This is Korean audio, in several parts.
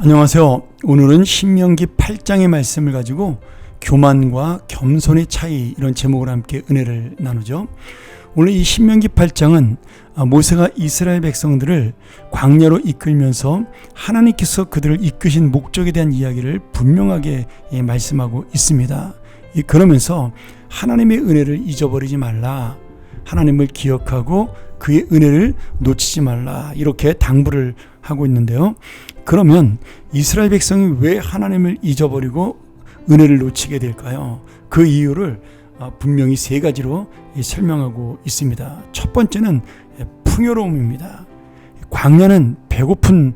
안녕하세요. 오늘은 신명기 8장의 말씀을 가지고 교만과 겸손의 차이, 이런 제목으로 함께 은혜를 나누죠. 오늘 이 신명기 8장은 모세가 이스라엘 백성들을 광야로 이끌면서 하나님께서 그들을 이끄신 목적에 대한 이야기를 분명하게 말씀하고 있습니다. 그러면서 하나님의 은혜를 잊어버리지 말라, 하나님을 기억하고 그의 은혜를 놓치지 말라, 이렇게 당부를 하고 있는데요. 그러면 이스라엘 백성이 왜 하나님을 잊어버리고 은혜를 놓치게 될까요? 그 이유를 분명히 세 가지로 설명하고 있습니다. 첫 번째는 풍요로움입니다. 광야는 배고픈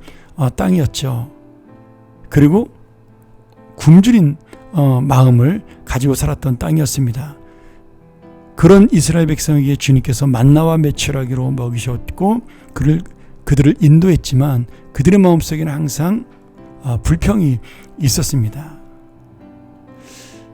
땅이었죠. 그리고 굶주린 마음을 가지고 살았던 땅이었습니다. 그런 이스라엘 백성에게 주님께서 만나와 메추라기로 먹이셨고 그들을 인도했지만 그들의 마음속에는 항상 불평이 있었습니다.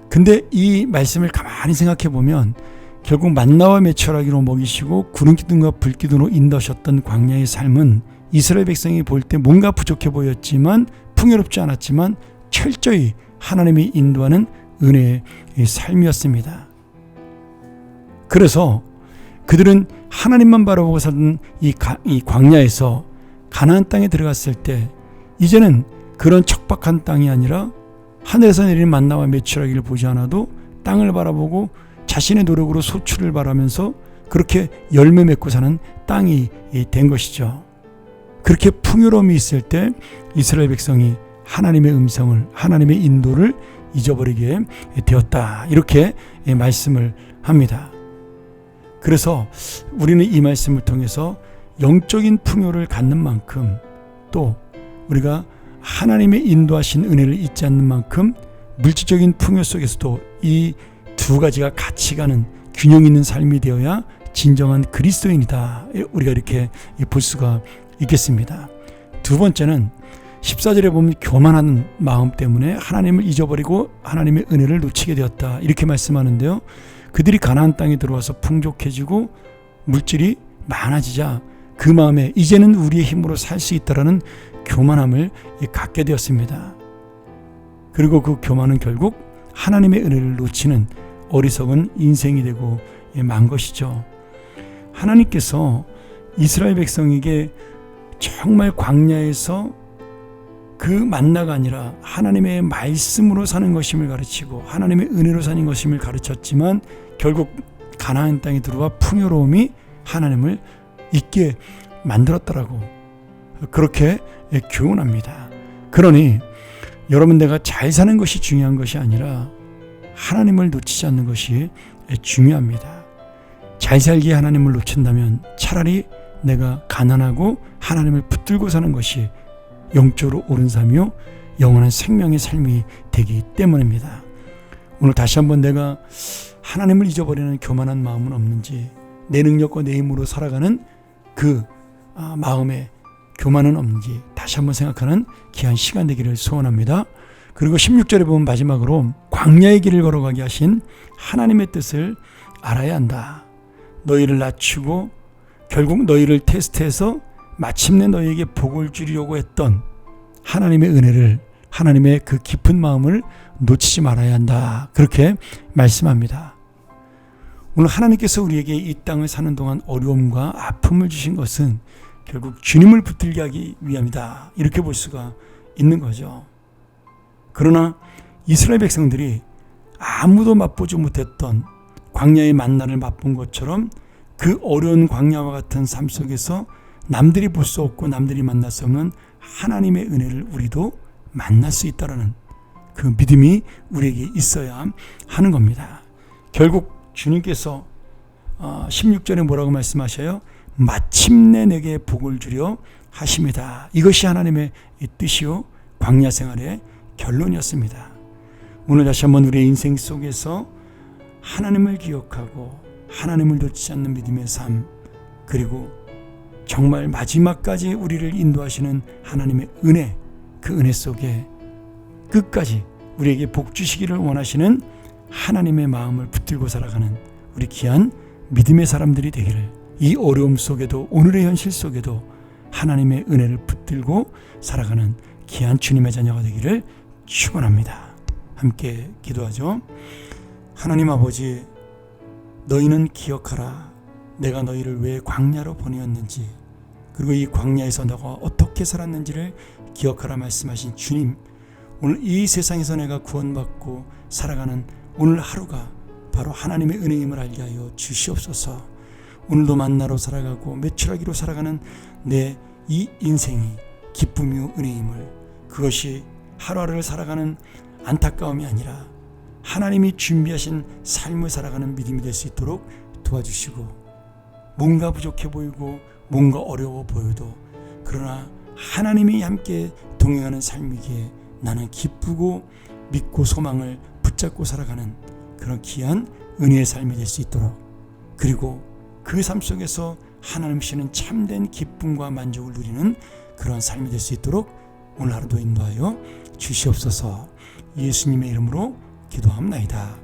근데 이 말씀을 가만히 생각해 보면 결국 만나와 메추라기로 먹이시고 구름기둥과 불기둥으로 인도하셨던 광야의 삶은 이스라엘 백성이 볼 때 뭔가 부족해 보였지만, 풍요롭지 않았지만 철저히 하나님이 인도하는 은혜의 삶이었습니다. 그래서 그들은 하나님만 바라보고 살던 이 광야에서 가나안 땅에 들어갔을 때 이제는 그런 척박한 땅이 아니라 하늘에서 내리는 만나와 메추라기를 보지 않아도 땅을 바라보고 자신의 노력으로 소출을 바라면서 그렇게 열매 맺고 사는 땅이 된 것이죠. 그렇게 풍요로움이 있을 때 이스라엘 백성이 하나님의 음성을, 하나님의 인도를 잊어버리게 되었다, 이렇게 말씀을 합니다. 그래서 우리는 이 말씀을 통해서 영적인 풍요를 갖는 만큼, 또 우리가 하나님의 인도하신 은혜를 잊지 않는 만큼 물질적인 풍요 속에서도 이 두 가지가 같이 가는 균형 있는 삶이 되어야 진정한 그리스도인이다, 우리가 이렇게 볼 수가 있겠습니다. 두 번째는 14절에 보면 교만한 마음 때문에 하나님을 잊어버리고 하나님의 은혜를 놓치게 되었다, 이렇게 말씀하는데요. 그들이 가나안 땅에 들어와서 풍족해지고 물질이 많아지자 그 마음에 이제는 우리의 힘으로 살 수 있다라는 교만함을 갖게 되었습니다. 그리고 그 교만은 결국 하나님의 은혜를 놓치는 어리석은 인생이 되고 만 것이죠. 하나님께서 이스라엘 백성에게 정말 광야에서 그 만나가 아니라 하나님의 말씀으로 사는 것임을 가르치고 하나님의 은혜로 사는 것임을 가르쳤지만 결국 가나안 땅에 들어와 풍요로움이 하나님을 잊게 만들었더라고, 그렇게 교훈합니다. 그러니 여러분, 내가 잘 사는 것이 중요한 것이 아니라 하나님을 놓치지 않는 것이 중요합니다. 잘 살기에 하나님을 놓친다면 차라리 내가 가난하고 하나님을 붙들고 사는 것이 영적으로 옳은 삶이요 영원한 생명의 삶이 되기 때문입니다. 오늘 다시 한번 내가 하나님을 잊어버리는 교만한 마음은 없는지, 내 능력과 내 힘으로 살아가는 그 마음에 교만은 없는지 다시 한번 생각하는 귀한 시간 되기를 소원합니다. 그리고 16절에 보면 마지막으로 광야의 길을 걸어가게 하신 하나님의 뜻을 알아야 한다. 너희를 낮추고 결국 너희를 테스트해서 마침내 너희에게 복을 주려고 했던 하나님의 은혜를, 하나님의 그 깊은 마음을 놓치지 말아야 한다, 그렇게 말씀합니다. 오늘 하나님께서 우리에게 이 땅을 사는 동안 어려움과 아픔을 주신 것은 결국 주님을 붙들게 하기 위함이다, 이렇게 볼 수가 있는 거죠. 그러나 이스라엘 백성들이 아무도 맛보지 못했던 광야의 만나를 맛본 것처럼 그 어려운 광야와 같은 삶 속에서 남들이 볼 수 없고 남들이 만날 수 없는 하나님의 은혜를 우리도 만날 수 있다는 그 믿음이 우리에게 있어야 하는 겁니다. 결국 주님께서 16절에 뭐라고 말씀하셔요? 마침내 내게 복을 주려 하심이다. 이것이 하나님의 뜻이요 광야 생활의 결론이었습니다. 오늘 다시 한번 우리의 인생 속에서 하나님을 기억하고 하나님을 놓치지 않는 믿음의 삶, 그리고 정말 마지막까지 우리를 인도하시는 하나님의 은혜, 그 은혜 속에 끝까지 우리에게 복 주시기를 원하시는 하나님의 마음을 붙들고 살아가는 우리 귀한 믿음의 사람들이 되기를, 이 어려움 속에도 오늘의 현실 속에도 하나님의 은혜를 붙들고 살아가는 귀한 주님의 자녀가 되기를 축원합니다. 함께 기도하죠. 하나님 아버지, 너희는 기억하라. 내가 너희를 왜 광야로 보내었는지, 그리고 이 광야에서 너가 어떻게 살았는지를 기억하라 말씀하신 주님, 오늘 이 세상에서 내가 구원받고 살아가는 오늘 하루가 바로 하나님의 은혜임을 알게 하여 주시옵소서. 오늘도 만나로 살아가고 매출하기로 살아가는 내 이 인생이 기쁨이요 은혜임을, 그것이 하루하루를 살아가는 안타까움이 아니라 하나님이 준비하신 삶을 살아가는 믿음이 될 수 있도록 도와주시고, 뭔가 부족해 보이고 뭔가 어려워 보여도 그러나 하나님이 함께 동행하는 삶이기에 나는 기쁘고 믿고 소망을 붙잡고 살아가는 그런 귀한 은혜의 삶이 될 수 있도록, 그리고 그 삶 속에서 하나님 시는 참된 기쁨과 만족을 누리는 그런 삶이 될 수 있도록 오늘 하루도 인도하여 주시옵소서. 예수님의 이름으로 기도합나이다.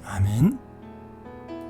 아멘.